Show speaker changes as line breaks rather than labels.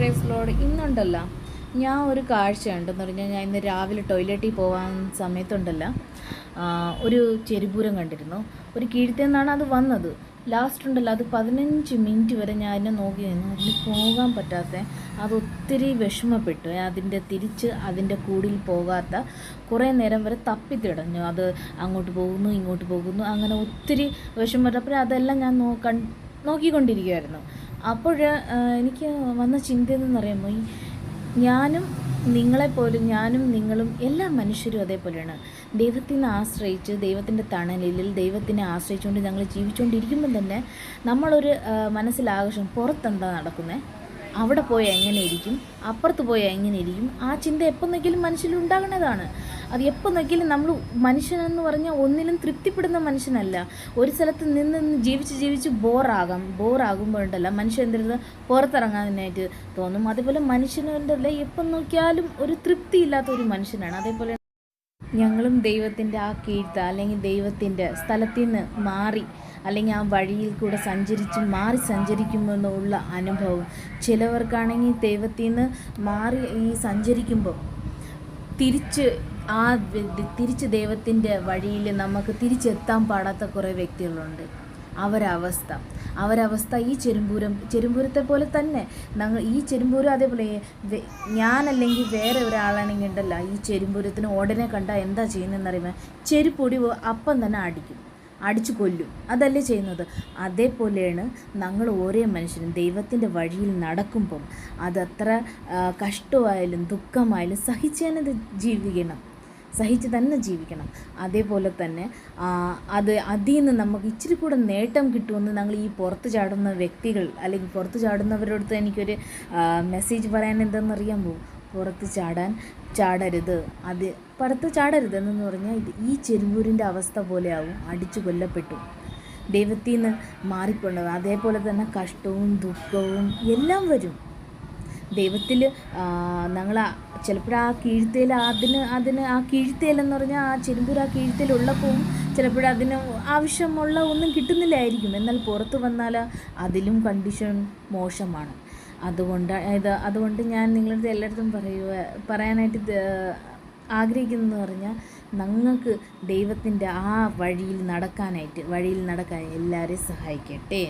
Praise Lord. ഇന്നുണ്ടല്ലോ ഞാൻ ഒരു കാഴ്ച ഉണ്ടെന്ന് പറഞ്ഞാൽ, ഞാൻ ഇന്ന് രാവിലെ ടോയ്ലറ്റിൽ പോകാൻ സമയത്തുണ്ടല്ലോ ഒരു ചെരുപൂരം കണ്ടിരുന്നു. ഒരു കീഴ്ത്തിൽ നിന്നാണ് അത് വന്നത്. ലാസ്റ്റ് ഉണ്ടല്ലോ അത് 15 മിനിറ്റ് വരെ ഞാൻ അതിനെ നോക്കി നിന്നു. അതിന് പോകാൻ പറ്റാത്ത, അതൊത്തിരി വിഷമപ്പെട്ടു. തിരിച്ച് അതിൻ്റെ കൂടിൽ പോകാത്ത കുറേ നേരം വരെ തപ്പിത്തിടഞ്ഞു. അത് അങ്ങോട്ട് പോകുന്നു ഇങ്ങോട്ട് പോകുന്നു, അങ്ങനെ ഒത്തിരി വിഷമപ്പെട്ടപ്പോൾ അതെല്ലാം ഞാൻ നോക്കിക്കൊണ്ടിരിക്കുമായിരുന്നു. അപ്പോൾ എനിക്ക് വന്ന ചിന്ത എന്ന് പറയുമ്പോൾ, ഞാനും നിങ്ങളും എല്ലാ മനുഷ്യരും അതേപോലെയാണ്. ദൈവത്തിനെ ആശ്രയിച്ച്, ദൈവത്തിൻ്റെ തണലിൽ ദൈവത്തിനെ ആശ്രയിച്ചുകൊണ്ട് ഞങ്ങൾ ജീവിച്ചുകൊണ്ടിരിക്കുമ്പം തന്നെ നമ്മളൊരു മനസ്സിലാകർഷണം, പുറത്തെന്താ നടക്കുന്നത്, അവിടെ പോയാൽ എങ്ങനെ ഇരിക്കും, അപ്പുറത്ത് പോയാൽ എങ്ങനെ ഇരിക്കും, ആ ചിന്ത എപ്പോൾ നോക്കിയാലും മനുഷ്യനുണ്ടാകുന്നതാണ്. അത് എപ്പോൾ നോക്കിയാലും നമ്മൾ മനുഷ്യനെന്ന് പറഞ്ഞാൽ ഒന്നിലും തൃപ്തിപ്പെടുന്ന മനുഷ്യനല്ല. ഒരു സ്ഥലത്ത് നിന്ന് ജീവിച്ച് ബോറാകുമ്പോഴുണ്ടല്ല മനുഷ്യൻ എന്തെങ്കിലും പുറത്തിറങ്ങാനായിട്ട് തോന്നും. അതേപോലെ മനുഷ്യനുണ്ടല്ല എപ്പം നോക്കിയാലും ഒരു തൃപ്തി ഇല്ലാത്ത ഒരു മനുഷ്യനാണ്. അതേപോലെ ഞങ്ങളും ദൈവത്തിൻ്റെ ആ കീഴ്ത്ത അല്ലെങ്കിൽ ദൈവത്തിൻ്റെ സ്ഥലത്തിൽ നിന്ന് മാറി, അല്ലെങ്കിൽ ആ വഴിയിൽ കൂടെ മാറി സഞ്ചരിക്കുമെന്നുള്ള അനുഭവം ചിലവർക്കാണെങ്കിൽ ദൈവത്തിൽ നിന്ന് മാറി ഈ സഞ്ചരിക്കുമ്പോൾ തിരിച്ച് ദൈവത്തിൻ്റെ വഴിയിൽ നമുക്ക് തിരിച്ചെത്താൻ പാടാത്ത കുറേ വ്യക്തികളുണ്ട്. അവരവസ്ഥ ഈ ചെരുമ്പൂരത്തെ പോലെ തന്നെ. ഈ ചെരുമ്പൂരം അതേപോലെ ഞാനല്ലെങ്കിൽ വേറെ ഒരാളാണെങ്കിൽ ഉണ്ടല്ലോ, ഈ ചെരുമ്പൂരത്തിന് ഉടനെ കണ്ടാൽ എന്താ ചെയ്യുന്നതെന്ന് അറിയുമ്പോൾ ചെരുപ്പൊടി അപ്പം തന്നെ അടിച്ചു കൊല്ലും. അതല്ലേ ചെയ്യുന്നത്? അതേപോലെയാണ് ഞങ്ങൾ ഓരോ മനുഷ്യരും ദൈവത്തിൻ്റെ വഴിയിൽ നടക്കുമ്പം അതത്ര കഷ്ടമായാലും ദുഃഖമായാലും സഹിച്ച് തന്നെ ജീവിക്കണം. അതേപോലെ തന്നെ അതിൽ നിന്ന് നമുക്ക് ഇച്ചിരി കൂടെ നേട്ടം കിട്ടുമെന്ന് ഞങ്ങൾ ഈ പുറത്ത് ചാടുന്ന വ്യക്തികൾ അല്ലെങ്കിൽ പുറത്ത് ചാടുന്നവരോടത്ത് എനിക്കൊരു മെസ്സേജ് പറയാൻ എന്തെന്നറിയാൻ പുറത്ത് ചാടരുത്. പുറത്ത് ചാടരുത് എന്നു പറഞ്ഞാൽ ഈ ചെരുമ്പൂരിൻ്റെ അവസ്ഥ പോലെയാവും. അടിച്ചു കൊല്ലപ്പെട്ടു, ദൈവത്തിൽ നിന്ന് മാറിപ്പോണ്ടത്. അതേപോലെ തന്നെ കഷ്ടവും ദുഃഖവും എല്ലാം വരും. ദൈവത്തിൽ ഞങ്ങൾ ചിലപ്പോൾ ആ കീഴ്ത്തേൽ ആ കീഴ്ത്തേലെന്ന് പറഞ്ഞാൽ ആ ചെരുമ്പൂർ ആ കീഴ്ത്തേലുള്ളപ്പോൾ ചിലപ്പോൾ അതിന് ആവശ്യമുള്ള ഒന്നും കിട്ടുന്നില്ലായിരിക്കും. എന്നാൽ പുറത്ത് വന്നാൽ അതിലും കണ്ടീഷൻ മോശമാണ്. അതുകൊണ്ട് ഞാൻ നിങ്ങളുടെ എല്ലായിടത്തും പറയാനായിട്ട് ആഗ്രഹിക്കുന്നതെന്ന് പറഞ്ഞാൽ, ഞങ്ങൾക്ക് ദൈവത്തിൻ്റെ ആ വഴിയിൽ നടക്കാൻ എല്ലാവരെയും സഹായിക്കട്ടെ.